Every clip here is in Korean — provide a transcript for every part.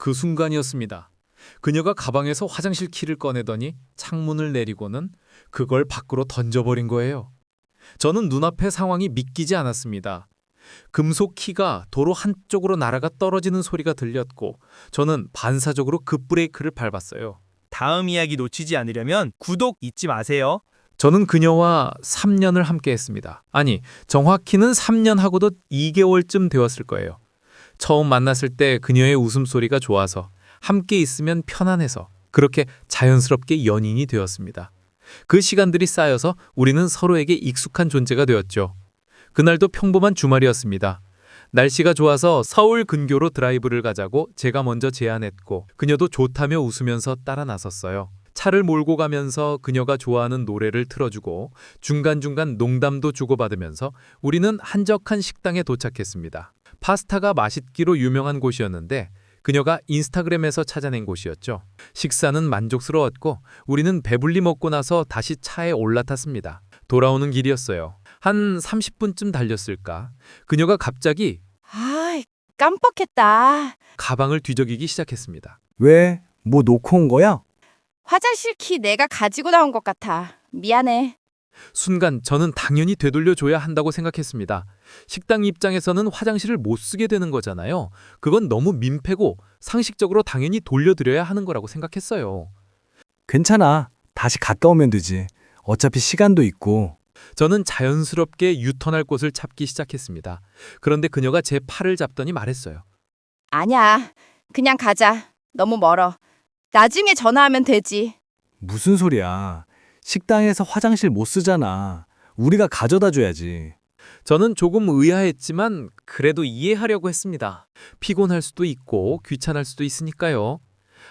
그 순간이었습니다. 그녀가 가방에서 화장실 키를 꺼내더니 창문을 내리고는 그걸 밖으로 던져버린 거예요. 저는 눈앞의 상황이 믿기지 않았습니다. 금속 키가 도로 한쪽으로 날아가 떨어지는 소리가 들렸고 저는 반사적으로 급브레이크를 밟았어요. 다음 이야기 놓치지 않으려면 구독 잊지 마세요. 저는 그녀와 3년을 함께 했습니다. 아니, 정확히는 3년 하고도 2개월쯤 되었을 거예요. 처음 만났을 때 그녀의 웃음소리가 좋아서 함께 있으면 편안해서 그렇게 자연스럽게 연인이 되었습니다. 그 시간들이 쌓여서 우리는 서로에게 익숙한 존재가 되었죠. 그날도 평범한 주말이었습니다. 날씨가 좋아서 서울 근교로 드라이브를 가자고 제가 먼저 제안했고 그녀도 좋다며 웃으면서 따라 나섰어요. 차를 몰고 가면서 그녀가 좋아하는 노래를 틀어주고 중간중간 농담도 주고받으면서 우리는 한적한 식당에 도착했습니다. 파스타가 맛있기로 유명한 곳이었는데 그녀가 인스타그램에서 찾아낸 곳이었죠. 식사는 만족스러웠고 우리는 배불리 먹고 나서 다시 차에 올라탔습니다. 돌아오는 길이었어요. 한 30분쯤 달렸을까? 그녀가 갑자기 아이, 깜빡했다. 가방을 뒤적이기 시작했습니다. 왜? 뭐 놓고 온 거야? 화장실 키 내가 가지고 나온 것 같아. 미안해. 순간 저는 당연히 되돌려줘야 한다고 생각했습니다. 식당 입장에서는 화장실을 못 쓰게 되는 거잖아요. 그건 너무 민폐고 상식적으로 당연히 돌려드려야 하는 거라고 생각했어요. 괜찮아. 다시 갔다 오면 되지. 어차피 시간도 있고. 저는 자연스럽게 유턴할 곳을 찾기 시작했습니다. 그런데 그녀가 제 팔을 잡더니 말했어요. 아니야. 그냥 가자. 너무 멀어. 나중에 전화하면 되지. 무슨 소리야. 식당에서 화장실 못 쓰잖아. 우리가 가져다 줘야지. 저는 조금 의아했지만 그래도 이해하려고 했습니다. 피곤할 수도 있고 귀찮을 수도 있으니까요.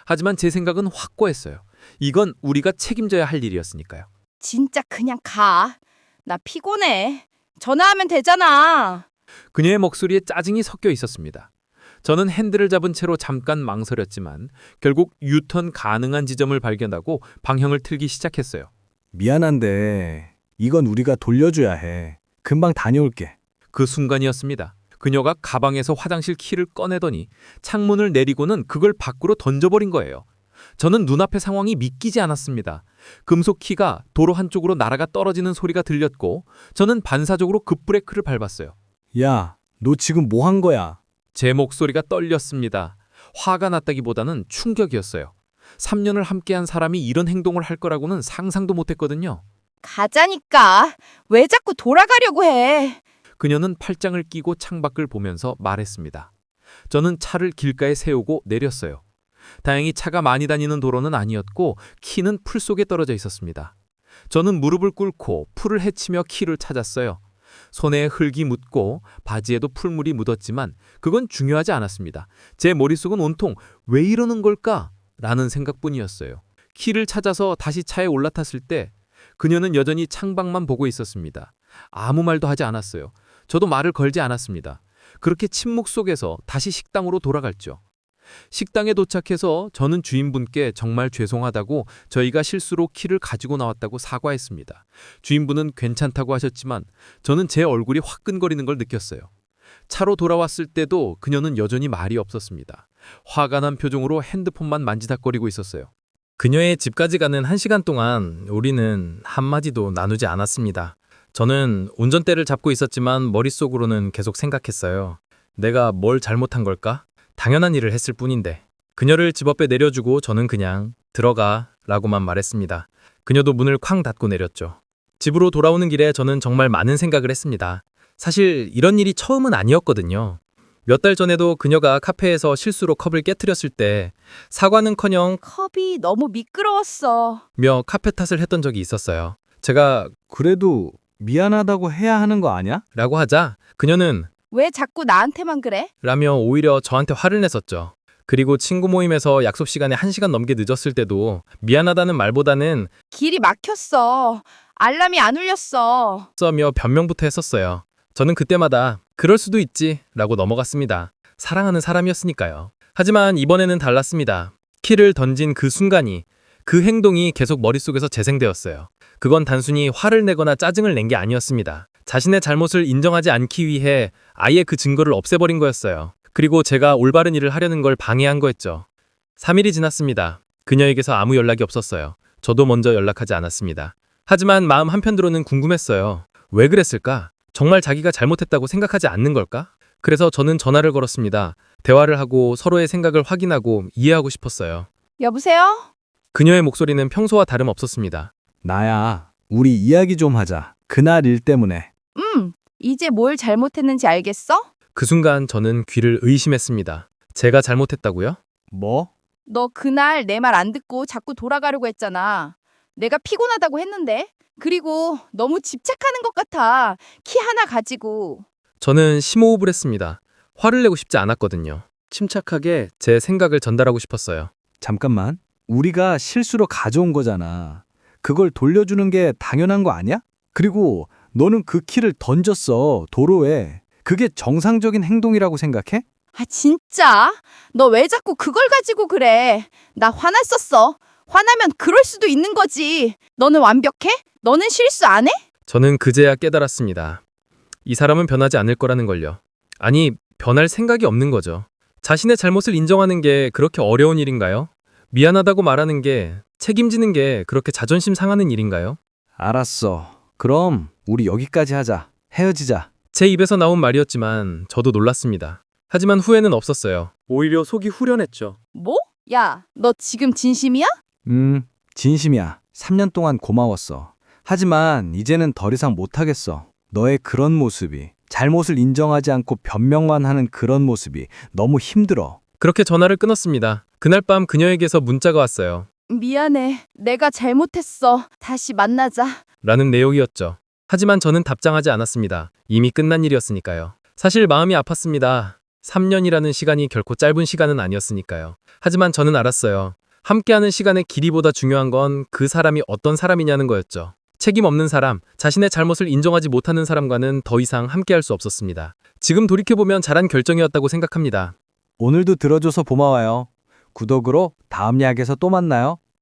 하지만 제 생각은 확고했어요. 이건 우리가 책임져야 할 일이었으니까요. 진짜 그냥 가. 나 피곤해. 전화하면 되잖아. 그녀의 목소리에 짜증이 섞여 있었습니다. 저는 핸들을 잡은 채로 잠깐 망설였지만 결국 유턴 가능한 지점을 발견하고 방향을 틀기 시작했어요. 미안한데 이건 우리가 돌려줘야 해. 금방 다녀올게. 그 순간이었습니다. 그녀가 가방에서 화장실 키를 꺼내더니 창문을 내리고는 그걸 밖으로 던져버린 거예요. 저는 눈앞의 상황이 믿기지 않았습니다. 금속 키가 도로 한쪽으로 날아가 떨어지는 소리가 들렸고 저는 반사적으로 급브레이크를 밟았어요. 야, 너 지금 뭐 한 거야? 제 목소리가 떨렸습니다. 화가 났다기보다는 충격이었어요. 3년을 함께한 사람이 이런 행동을 할 거라고는 상상도 못했거든요. 가자니까. 왜 자꾸 돌아가려고 해? 그녀는 팔짱을 끼고 창밖을 보면서 말했습니다. 저는 차를 길가에 세우고 내렸어요. 다행히 차가 많이 다니는 도로는 아니었고 키는 풀 속에 떨어져 있었습니다. 저는 무릎을 꿇고 풀을 헤치며 키를 찾았어요. 손에 흙이 묻고 바지에도 풀물이 묻었지만 그건 중요하지 않았습니다. 제 머릿속은 온통 왜 이러는 걸까? 라는 생각뿐이었어요. 키를 찾아서 다시 차에 올라탔을 때 그녀는 여전히 창밖만 보고 있었습니다. 아무 말도 하지 않았어요. 저도 말을 걸지 않았습니다. 그렇게 침묵 속에서 다시 식당으로 돌아갔죠. 식당에 도착해서 저는 주인분께 정말 죄송하다고 저희가 실수로 키를 가지고 나왔다고 사과했습니다. 주인분은 괜찮다고 하셨지만 저는 제 얼굴이 화끈거리는 걸 느꼈어요. 차로 돌아왔을 때도 그녀는 여전히 말이 없었습니다. 화가 난 표정으로 핸드폰만 만지작거리고 있었어요. 그녀의 집까지 가는 1시간 동안 우리는 한마디도 나누지 않았습니다. 저는 운전대를 잡고 있었지만 머릿속으로는 계속 생각했어요. 내가 뭘 잘못한 걸까? 당연한 일을 했을 뿐인데. 그녀를 집 앞에 내려주고 저는 그냥 들어가 라고만 말했습니다. 그녀도 문을 쾅 닫고 내렸죠. 집으로 돌아오는 길에 저는 정말 많은 생각을 했습니다. 사실 이런 일이 처음은 아니었거든요. 몇 달 전에도 그녀가 카페에서 실수로 컵을 깨트렸을 때 사과는커녕 컵이 너무 미끄러웠어. 며 카페 탓을 했던 적이 있었어요. 제가 그래도 미안하다고 해야 하는 거 아냐? 라고 하자 그녀는 왜 자꾸 나한테만 그래? 라며 오히려 저한테 화를 냈었죠. 그리고 친구 모임에서 약속 시간에 1시간 넘게 늦었을 때도 미안하다는 말보다는 길이 막혔어. 알람이 안 울렸어. 써며 변명부터 했었어요. 저는 그때마다 그럴 수도 있지 라고 넘어갔습니다. 사랑하는 사람이었으니까요. 하지만 이번에는 달랐습니다. 키를 던진 그 순간이, 그 행동이 계속 머릿속에서 재생되었어요. 그건 단순히 화를 내거나 짜증을 낸 게 아니었습니다. 자신의 잘못을 인정하지 않기 위해 아예 그 증거를 없애버린 거였어요. 그리고 제가 올바른 일을 하려는 걸 방해한 거였죠. 3일이 지났습니다. 그녀에게서 아무 연락이 없었어요. 저도 먼저 연락하지 않았습니다. 하지만 마음 한편으로는 궁금했어요. 왜 그랬을까? 정말 자기가 잘못했다고 생각하지 않는 걸까? 그래서 저는 전화를 걸었습니다. 대화를 하고 서로의 생각을 확인하고 이해하고 싶었어요. 여보세요? 그녀의 목소리는 평소와 다름없었습니다. 나야, 우리 이야기 좀 하자. 그날 일 때문에. 이제 뭘 잘못했는지 알겠어? 그 순간 저는 귀를 의심했습니다. 제가 잘못했다고요? 뭐? 너 그날 내 말 안 듣고 자꾸 돌아가려고 했잖아. 내가 피곤하다고 했는데. 그리고 너무 집착하는 것 같아. 키 하나 가지고. 저는 심호흡을 했습니다. 화를 내고 싶지 않았거든요. 침착하게 제 생각을 전달하고 싶었어요. 잠깐만. 우리가 실수로 가져온 거잖아. 그걸 돌려주는 게 당연한 거 아니야? 그리고 너는 그 키를 던졌어, 도로에. 그게 정상적인 행동이라고 생각해? 아, 진짜? 너 왜 자꾸 그걸 가지고 그래? 나 화났었어. 화나면 그럴 수도 있는 거지. 너는 완벽해? 너는 실수 안 해? 저는 그제야 깨달았습니다. 이 사람은 변하지 않을 거라는 걸요. 아니, 변할 생각이 없는 거죠. 자신의 잘못을 인정하는 게 그렇게 어려운 일인가요? 미안하다고 말하는 게, 책임지는 게 그렇게 자존심 상하는 일인가요? 알았어. 그럼 우리 여기까지 하자. 헤어지자. 제 입에서 나온 말이었지만 저도 놀랐습니다. 하지만 후회는 없었어요. 오히려 속이 후련했죠. 뭐? 야, 너 지금 진심이야? 진심이야. 3년 동안 고마웠어. 하지만 이제는 더 이상 못하겠어. 너의 그런 모습이, 잘못을 인정하지 않고 변명만 하는 그런 모습이 너무 힘들어. 그렇게 전화를 끊었습니다. 그날 밤 그녀에게서 문자가 왔어요. 미안해. 내가 잘못했어. 다시 만나자. 라는 내용이었죠. 하지만 저는 답장하지 않았습니다. 이미 끝난 일이었으니까요. 사실 마음이 아팠습니다. 3년이라는 시간이 결코 짧은 시간은 아니었으니까요. 하지만 저는 알았어요. 함께하는 시간의 길이보다 중요한 건 그 사람이 어떤 사람이냐는 거였죠. 책임 없는 사람, 자신의 잘못을 인정하지 못하는 사람과는 더 이상 함께할 수 없었습니다. 지금 돌이켜보면 잘한 결정이었다고 생각합니다. 오늘도 들어줘서 고마워요. 구독으로 다음 이야기에서 또 만나요.